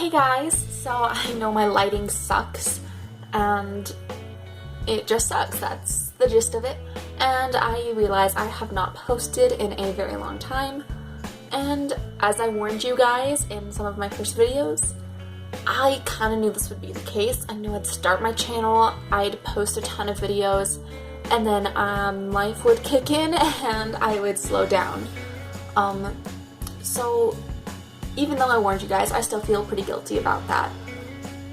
Hey guys, so I know my lighting sucks and it just sucks, that's the gist of it, and I realize I have not posted in a very long time, and as I warned you guys in some of my first videos, I kind of knew this would be the case. I knew I'd start my channel, I'd post a ton of videos, and then life would kick in and I would slow down. So even though I warned you guys, I still feel pretty guilty about that.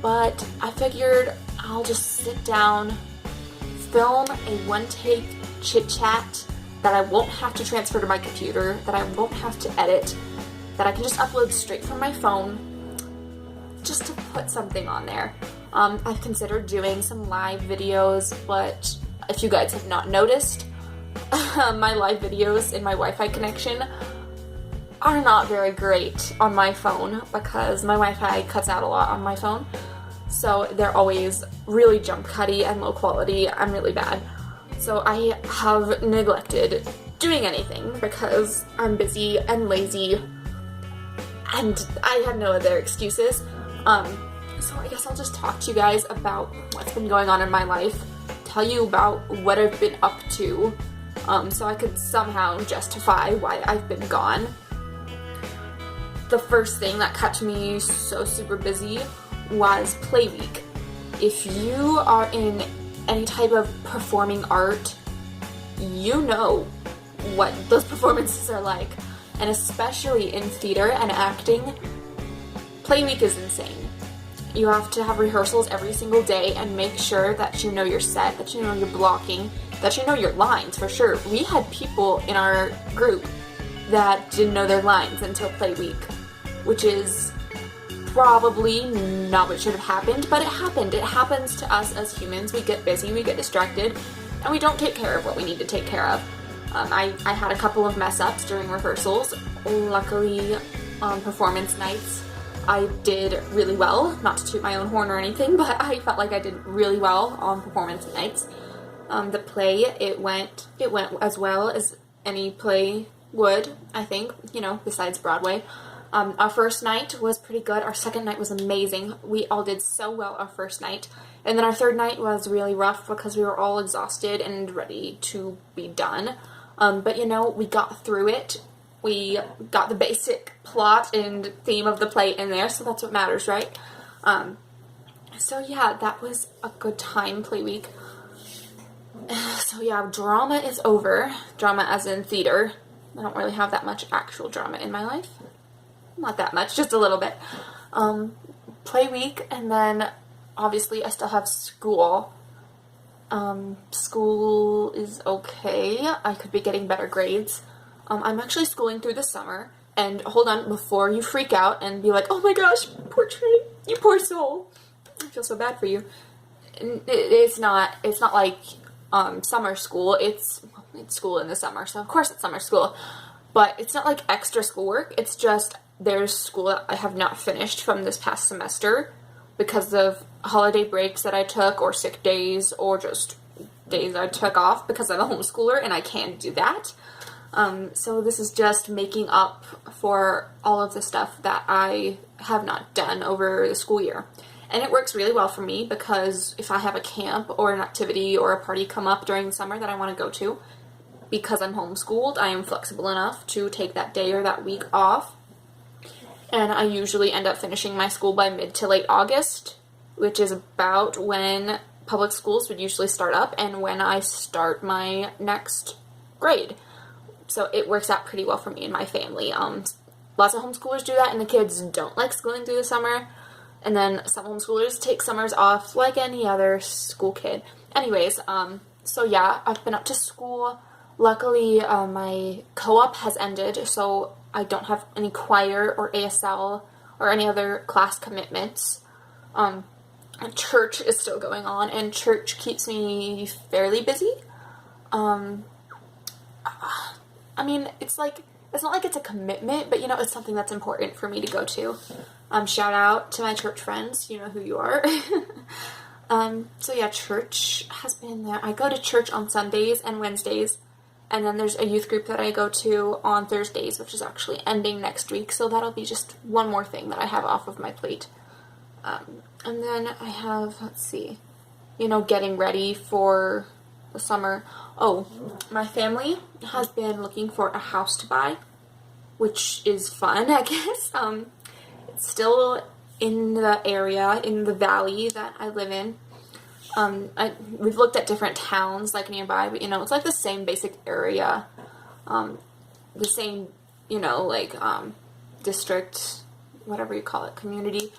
But I figured I'll just sit down, film a one-take chit-chat that I won't have to transfer to my computer, that I won't have to edit, that I can just upload straight from my phone, just to put something on there. I've considered doing some live videos, but if you guys have not noticed, my live videos in my Wi-Fi connection are not very great on my phone because my Wi-Fi cuts out a lot on my phone. So they're always really jump cutty and low quality and really bad. So I have neglected doing anything because I'm busy and lazy and I have no other excuses. So I guess I'll just talk to you guys about what's been going on in my life, tell you about what I've been up to, so I could somehow justify why I've been gone. The first thing that kept me so super busy was Play Week. If you are in any type of performing art, you know what those performances are like, and especially in theater and acting, Play Week is insane. You have to have rehearsals every single day and make sure that you know your set, that you know your blocking, that you know your lines for sure. We had people in our group that didn't know their lines until Play Week, which is probably not what should have happened, but it happened. It happens to us as humans. We get busy, we get distracted, and we don't take care of what we need to take care of. I had a couple of mess ups during rehearsals. Luckily, on performance nights, I did really well. Not to toot my own horn or anything, but I felt like I did really well on performance nights. The play, it went as well as any play would, I think, besides Broadway. Our first night was pretty good. Our second night was amazing. We all did so well our first night. And then our third night was really rough because we were all exhausted and ready to be done. But we got through it. We got the basic plot and theme of the play in there, so that's what matters, right? So yeah, that was a good time, Play Week. So yeah, drama is over. Drama as in theater. I don't really have that much actual drama in my life. Not that much, just a little bit. Play Week, and then obviously I still have school. School is okay. I could be getting better grades. I'm actually schooling through the summer, and hold on, before you freak out and be like, oh my gosh, poor Trey, you poor soul. I feel so bad for you. It's not like summer school. It's school in the summer, so of course it's summer school. But it's not like extra schoolwork. It's just there's school that I have not finished from this past semester because of holiday breaks that I took, or sick days, or just days I took off because I'm a homeschooler and I can't do that. So this is just making up for all of the stuff that I have not done over the school year. And it works really well for me because if I have a camp or an activity or a party come up during the summer that I want to go to, because I'm homeschooled, I am flexible enough to take that day or that week off. And I usually end up finishing my school by mid to late August, which is about when public schools would usually start up and when I start my next grade. So it works out pretty well for me and my family. Lots of homeschoolers do that, and the kids don't like schooling through the summer. And then some homeschoolers take summers off like any other school kid. Anyways, so yeah, I've been up to school. Luckily, my co-op has ended, so I don't have any choir or ASL or any other class commitments. Church is still going on, and church keeps me fairly busy. I mean, it's not like it's a commitment, but it's something that's important for me to go to. Shout out to my church friends, you know who you are. So yeah, church has been there. I go to church on Sundays and Wednesdays, and then there's a youth group that I go to on Thursdays, which is actually ending next week, so that'll be just one more thing that I have off of my plate. And then I have, let's see, getting ready for the summer. Oh, my family has been looking for a house to buy, which is fun, I guess. It's still in the area, in the valley that I live in. We've looked at different towns like nearby, but it's like the same basic area, the same, district, whatever you call it, community.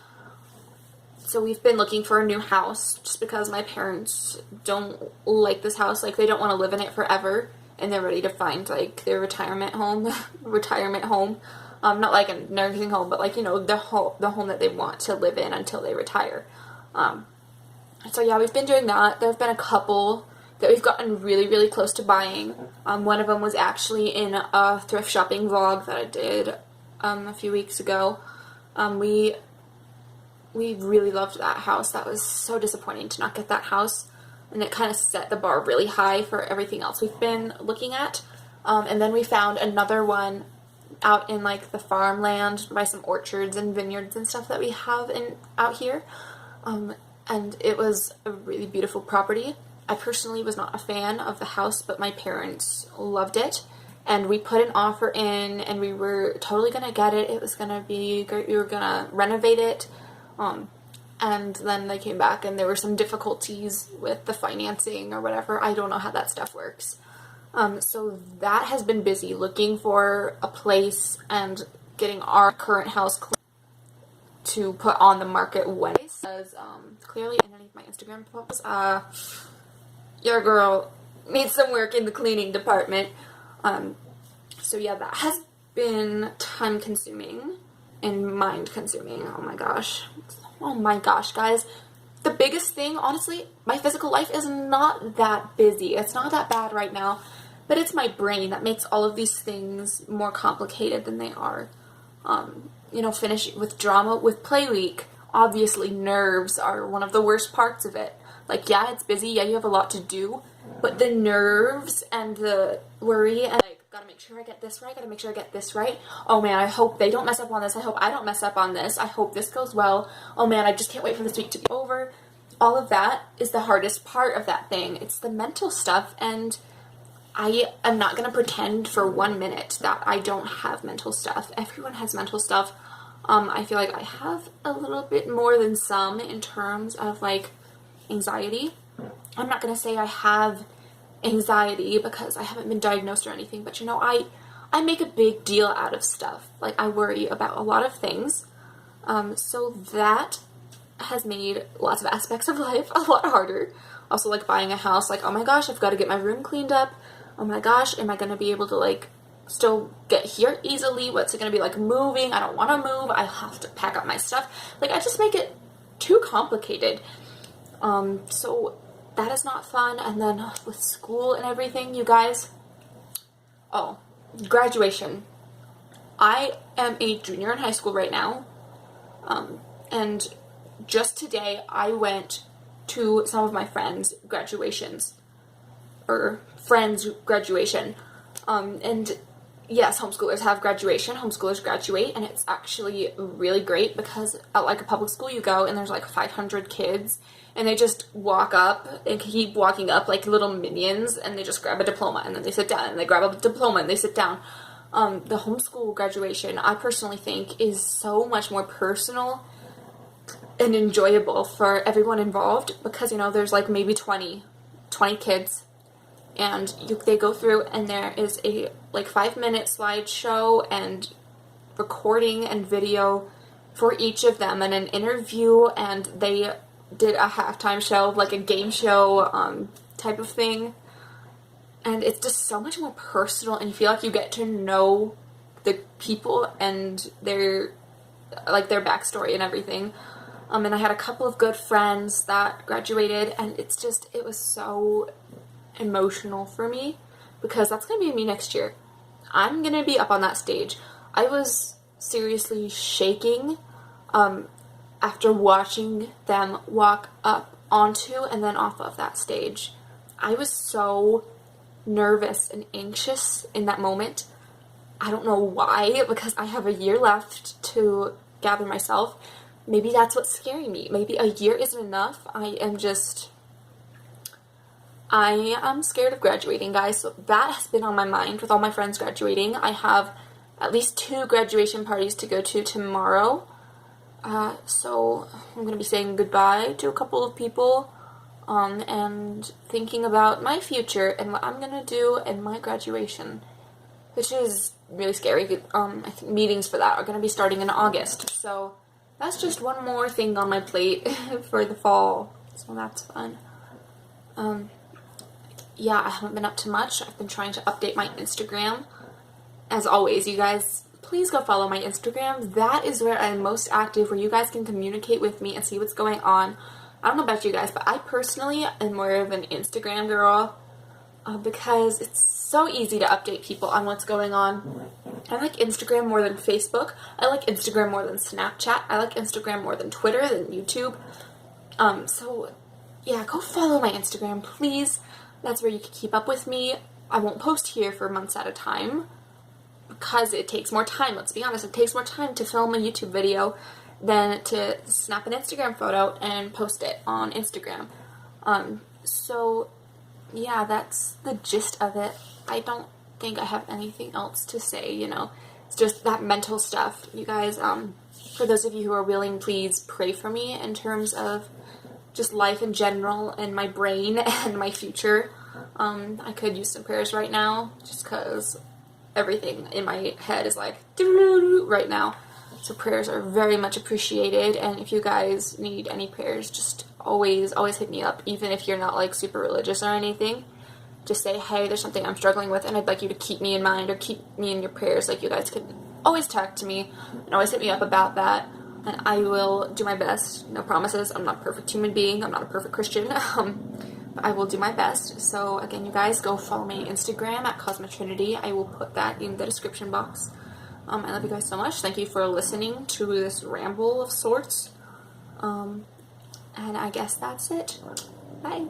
So we've been looking for a new house just because my parents don't like this house. Like, they don't want to live in it forever, and they're ready to find like their retirement home. Not like a nursing home, but like, the home that they want to live in until they retire. So yeah, we've been doing that. There have been a couple that we've gotten really, really close to buying. One of them was actually in a thrift shopping vlog that I did a few weeks ago. We really loved that house. That was so disappointing to not get that house, and it kind of set the bar really high for everything else we've been looking at. And then we found another one out in like the farmland by some orchards and vineyards and stuff that we have out here. And it was a really beautiful property. I personally was not a fan of the house, but my parents loved it. And we put an offer in, and we were totally going to get it. It was going to be great. We were going to renovate it. And then they came back, and there were some difficulties with the financing or whatever. I don't know how that stuff works. So that has been busy, looking for a place and getting our current house to put on the market when it says, clearly underneath my Instagram post, your girl needs some work in the cleaning department. So yeah, that has been time consuming and mind consuming. Oh my gosh, guys. The biggest thing, honestly, my physical life is not that busy. It's not that bad right now, but it's my brain that makes all of these things more complicated than they are. Finish with drama with Play Week. Obviously, nerves are one of the worst parts of it. Like, yeah, it's busy. Yeah, you have a lot to do, but the nerves and the worry and like, gotta make sure I get this right. Gotta make sure I get this right. Oh man, I hope they don't mess up on this. I hope I don't mess up on this. I hope this goes well. Oh man, I just can't wait for this week to be over. All of that is the hardest part of that thing. It's the mental stuff, and I am not gonna pretend for 1 minute that I don't have mental stuff. Everyone has mental stuff. I feel like I have a little bit more than some in terms of like anxiety. I'm not gonna say I have anxiety because I haven't been diagnosed or anything, but I make a big deal out of stuff. Like, I worry about a lot of things. So that has made lots of aspects of life a lot harder. Also, like buying a house, like, oh my gosh, I've got to get my room cleaned up. Oh my gosh, am I going to be able to like still get here easily? What's it going to be like moving? I don't want to move. I have to pack up my stuff. Like, I just make it too complicated. So that is not fun. And then with school and everything, you guys. Oh, graduation. I am a junior in high school right now. And just today I went to some of my friends' graduations. Or friends' graduation. And yes, homeschoolers have graduation. Homeschoolers graduate, and it's actually really great because at like a public school you go and there's like 500 kids, and they just walk up and keep walking up like little minions, and they just grab a diploma and then they sit down, and they grab a diploma and they sit down. The homeschool graduation, I personally think, is so much more personal and enjoyable for everyone involved because, there's like maybe 20 kids, and they go through, and there is a like 5-minute slideshow and recording and video for each of them, and an interview, and they did a halftime show, like a game show type of thing, and it's just so much more personal, and you feel like you get to know the people and their backstory and everything. And I had a couple of good friends that graduated, and it was so emotional for me because that's going to be me next year. I'm going to be up on that stage. I was seriously shaking after watching them walk up onto and then off of that stage. I was so nervous and anxious in that moment. I don't know why, because I have a year left to gather myself, maybe that's what's scaring me. Maybe a year isn't enough. I am scared of graduating, guys. So that has been on my mind with all my friends graduating. I have at least 2 graduation parties to go to tomorrow. So I'm going to be saying goodbye to a couple of people, and thinking about my future and what I'm going to do in my graduation, which is really scary. I think meetings for that are going to be starting in August. So that's just one more thing on my plate for the fall. So that's fun. Yeah, I haven't been up to much. I've been trying to update my Instagram. As always, you guys, please go follow my Instagram. That is where I'm most active, where you guys can communicate with me and see what's going on. I don't know about you guys, but I personally am more of an Instagram girl, because it's so easy to update people on what's going on. I like Instagram more than Facebook. I like Instagram more than Snapchat. I like Instagram more than Twitter, than YouTube. So yeah, go follow my Instagram, please. That's where you can keep up with me. I won't post here for months at a time because it takes more time. Let's be honest, it takes more time to film a YouTube video than to snap an Instagram photo and post it on Instagram. So yeah, that's the gist of it. I don't think I have anything else to say, It's just that mental stuff. You guys, for those of you who are willing, please pray for me in terms of just life in general and my brain and my future. I could use some prayers right now just because everything in my head is like right now. So prayers are very much appreciated, and if you guys need any prayers, just always hit me up, even if you're not like super religious or anything. Just say, hey, there's something I'm struggling with and I'd like you to keep me in mind or keep me in your prayers. Like, you guys can always talk to me and always hit me up about that. And I will do my best. No promises. I'm not a perfect human being. I'm not a perfect Christian. But I will do my best. So again, you guys, go follow me on Instagram at CosmoTrinity. I will put that in the description box. I love you guys so much. Thank you for listening to this ramble of sorts. And I guess that's it. Bye.